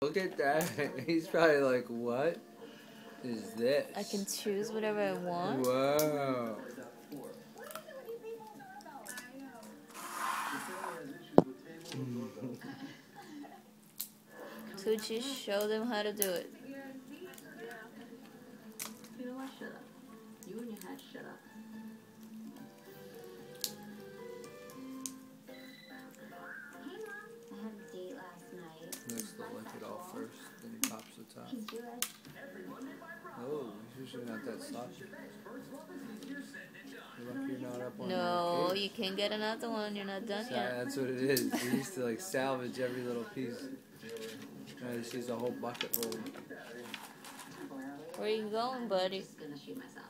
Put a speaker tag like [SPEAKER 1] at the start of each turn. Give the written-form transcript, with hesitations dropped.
[SPEAKER 1] Look at that. He's probably like, what is this?
[SPEAKER 2] I can choose whatever I want.
[SPEAKER 1] Wow.
[SPEAKER 2] Tucci, show them how to do it.
[SPEAKER 3] You know what? Shut up. You and your head, shut up. Hey, Mom. I had a date last night.
[SPEAKER 1] He likes to lick it all first, then he pops the top.
[SPEAKER 3] He's Jewish.
[SPEAKER 1] Oh, he's usually not that sloppy. You're lucky you're not up on
[SPEAKER 2] No,
[SPEAKER 1] your cake.
[SPEAKER 2] you can't get another one. You're not done yet.
[SPEAKER 1] That's what it is. He used to like salvage every little piece. Now he sees a whole bucket full.
[SPEAKER 2] Where are you going, buddy?
[SPEAKER 3] I'm just gonna shoot myself.